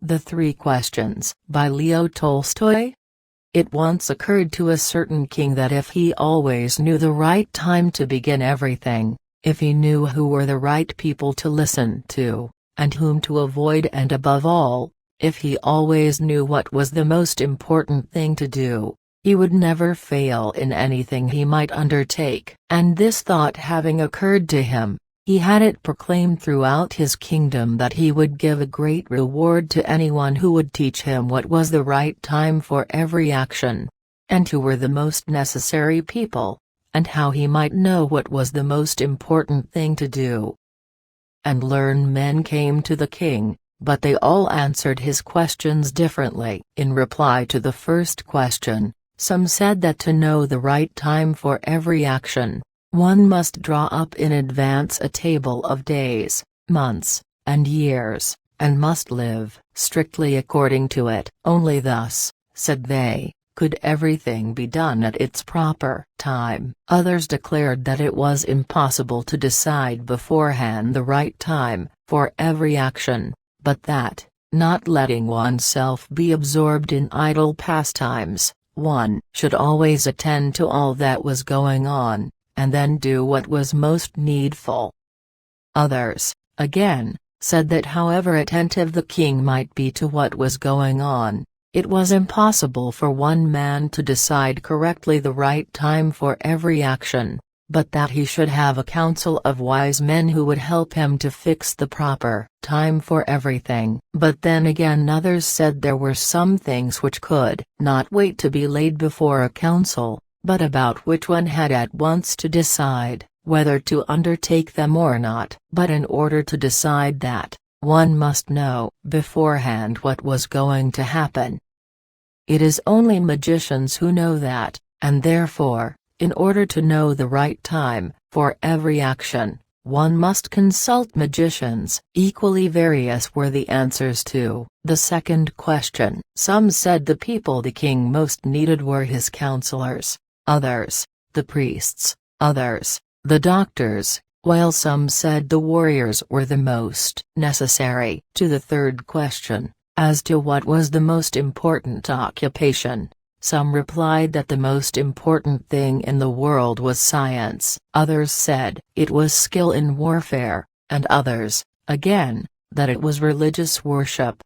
The Three Questions by Leo Tolstoy. It once occurred to a certain king that if he always knew the right time to begin everything, if he knew who were the right people to listen to, and whom to avoid, and above all, if he always knew what was the most important thing to do, he would never fail in anything he might undertake. And this thought having occurred to him, he had it proclaimed throughout his kingdom that he would give a great reward to anyone who would teach him what was the right time for every action, and who were the most necessary people, and how he might know what was the most important thing to do. And learned men came to the king, but they all answered his questions differently. In reply to the first question, some said that to know the right time for every action, one must draw up in advance a table of days, months, and years, and must live strictly according to it. Only thus, said they, could everything be done at its proper time. Others declared that it was impossible to decide beforehand the right time for every action, but that, not letting oneself be absorbed in idle pastimes, one should always attend to all that was going on, and then do what was most needful. Others, again, said that however attentive the king might be to what was going on, it was impossible for one man to decide correctly the right time for every action, but that he should have a council of wise men who would help him to fix the proper time for everything. But then again others said there were some things which could not wait to be laid before a council, but about which one had at once to decide whether to undertake them or not. But in order to decide that, one must know beforehand what was going to happen. It is only magicians who know that, and therefore, in order to know the right time for every action, one must consult magicians. Equally various were the answers to the second question. Some said the people the king most needed were his counselors, others, the priests, others, the doctors, while some said the warriors were the most necessary. To the third question, as to what was the most important occupation, some replied that the most important thing in the world was science, others said it was skill in warfare, and others, again, that it was religious worship.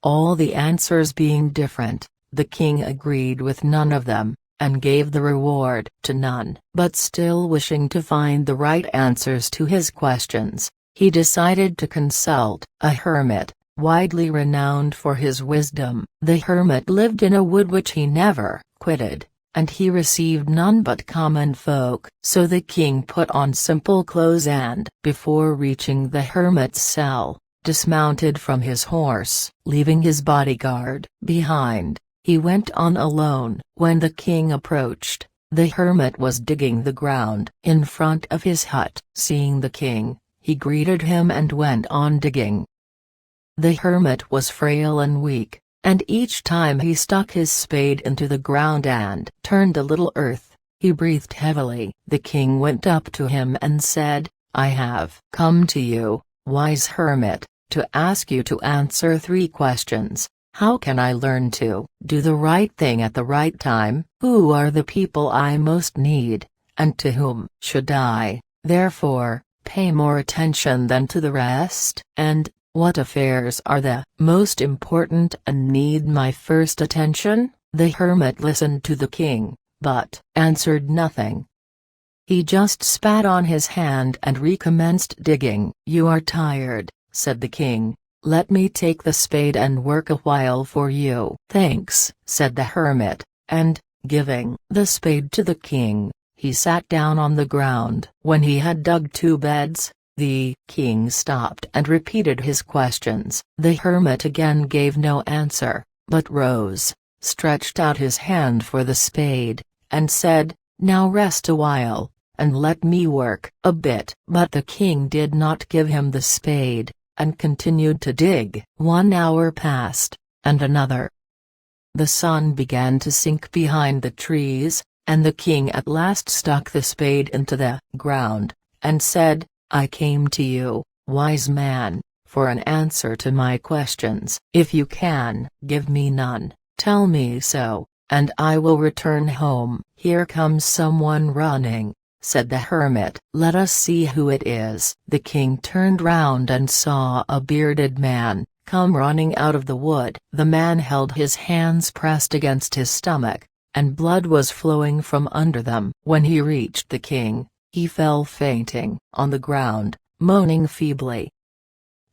All the answers being different, the king agreed with none of them, and gave the reward to none. But still wishing to find the right answers to his questions, he decided to consult a hermit, widely renowned for his wisdom. The hermit lived in a wood which he never quitted, and he received none but common folk. So the king put on simple clothes and, before reaching the hermit's cell, dismounted from his horse. Leaving his bodyguard behind, he went on alone. When the king approached, the hermit was digging the ground in front of his hut. Seeing the king, he greeted him and went on digging. The hermit was frail and weak, and each time he stuck his spade into the ground and turned a little earth, he breathed heavily. The king went up to him and said, "I have come to you, wise hermit, to ask you to answer 3 questions. How can I learn to do the right thing at the right time? Who are the people I most need, and to whom should I, therefore, pay more attention than to the rest? And what affairs are the most important and need my first attention?" The hermit listened to the king, but answered nothing. He just spat on his hand and recommenced digging. "You are tired," said the king. "Let me take the spade and work a while for you." "Thanks," said the hermit, and, giving the spade to the king, he sat down on the ground. When he had dug 2 beds, the king stopped and repeated his questions. The hermit again gave no answer, but rose, stretched out his hand for the spade, and said, "Now rest a while, and let me work a bit." But the king did not give him the spade, and continued to dig. 1 hour passed, and another. The sun began to sink behind the trees, and the king at last stuck the spade into the ground, and said, "I came to you, wise man, for an answer to my questions. If you can give me none, tell me so, and I will return home." "Here comes someone running," said the hermit. "Let us see who it is." The king turned round and saw a bearded man come running out of the wood. The man held his hands pressed against his stomach, and blood was flowing from under them. When he reached the king, he fell fainting on the ground, moaning feebly.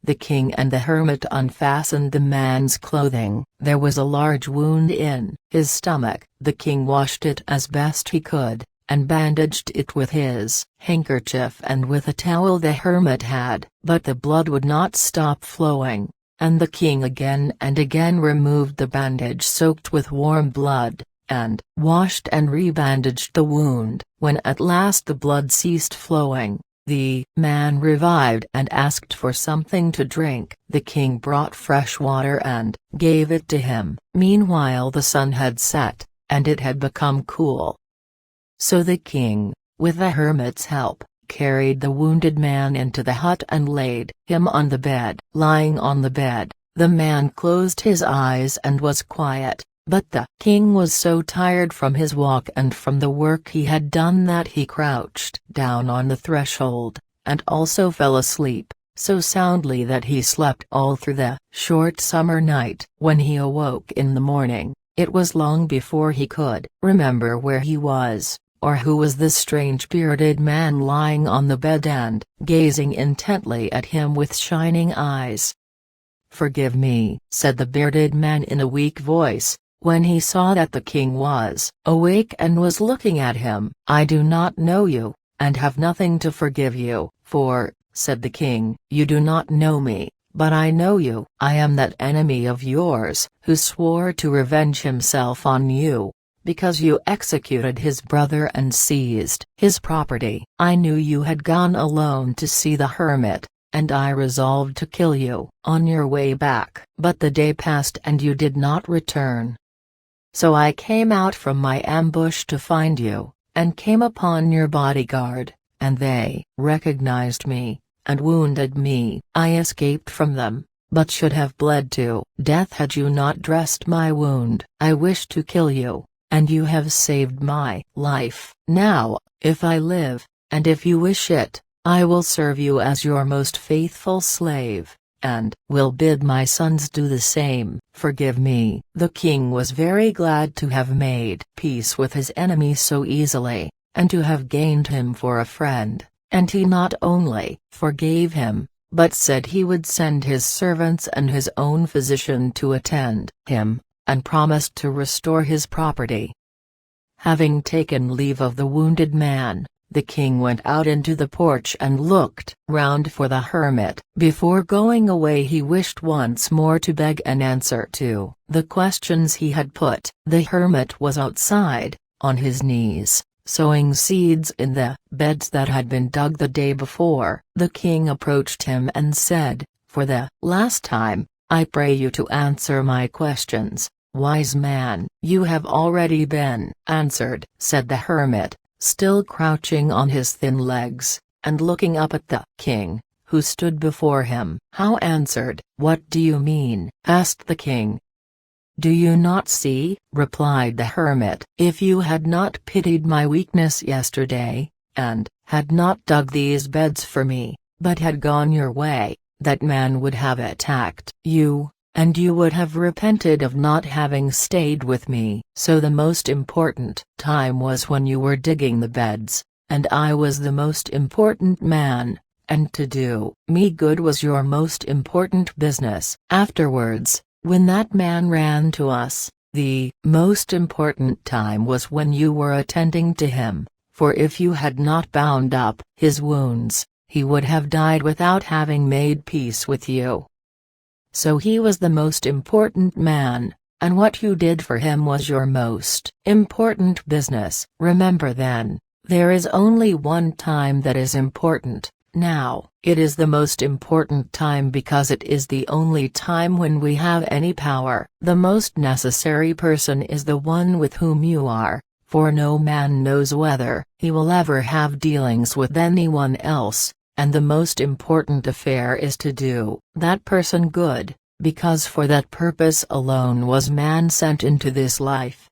The king and the hermit unfastened the man's clothing. There was a large wound in his stomach. The king washed it as best he could, and bandaged it with his handkerchief and with a towel the hermit had. But the blood would not stop flowing, and the king again and again removed the bandage soaked with warm blood, and washed and rebandaged the wound. When at last the blood ceased flowing, the man revived and asked for something to drink. The king brought fresh water and gave it to him. Meanwhile the sun had set, and it had become cool. So the king, with the hermit's help, carried the wounded man into the hut and laid him on the bed. Lying on the bed, the man closed his eyes and was quiet, but the king was so tired from his walk and from the work he had done that he crouched down on the threshold, and also fell asleep, so soundly that he slept all through the short summer night. When he awoke in the morning, it was long before he could remember where he was, or who was the strange bearded man lying on the bed and gazing intently at him with shining eyes. "Forgive me," said the bearded man in a weak voice, when he saw that the king was awake and was looking at him. "I do not know you, and have nothing to forgive you for," said the king. "You do not know me, but I know you. I am that enemy of yours who swore to revenge himself on you, because you executed his brother and seized his property. I knew you had gone alone to see the hermit, and I resolved to kill you on your way back. But the day passed and you did not return. So I came out from my ambush to find you, and came upon your bodyguard, and they recognized me, and wounded me. I escaped from them, but should have bled to death had you not dressed my wound. I wished to kill you, and you have saved my life. Now, if I live, and if you wish it, I will serve you as your most faithful slave, and will bid my sons do the same. Forgive me." The king was very glad to have made peace with his enemy so easily, and to have gained him for a friend, and he not only forgave him, but said he would send his servants and his own physician to attend him, and promised to restore his property. Having taken leave of the wounded man, the king went out into the porch and looked round for the hermit. Before going away he wished once more to beg an answer to the questions he had put. The hermit was outside, on his knees, sowing seeds in the beds that had been dug the day before. The king approached him and said, "For the last time, I pray you to answer my questions, wise man." "You have already been answered," said the hermit, still crouching on his thin legs, and looking up at the king, who stood before him. "How answered? What do you mean?" asked the king. "Do you not see?" replied the hermit. "If you had not pitied my weakness yesterday, and had not dug these beds for me, but had gone your way, that man would have attacked you, and you would have repented of not having stayed with me. So the most important time was when you were digging the beds, and I was the most important man, and to do me good was your most important business. Afterwards, when that man ran to us, the most important time was when you were attending to him, for if you had not bound up his wounds, he would have died without having made peace with you. So he was the most important man, and what you did for him was your most important business. Remember then, there is only one time that is important. Now, it is the most important time because it is the only time when we have any power. The most necessary person is the one with whom you are, for no man knows whether he will ever have dealings with anyone else, and the most important affair is to do that person good, because for that purpose alone was man sent into this life.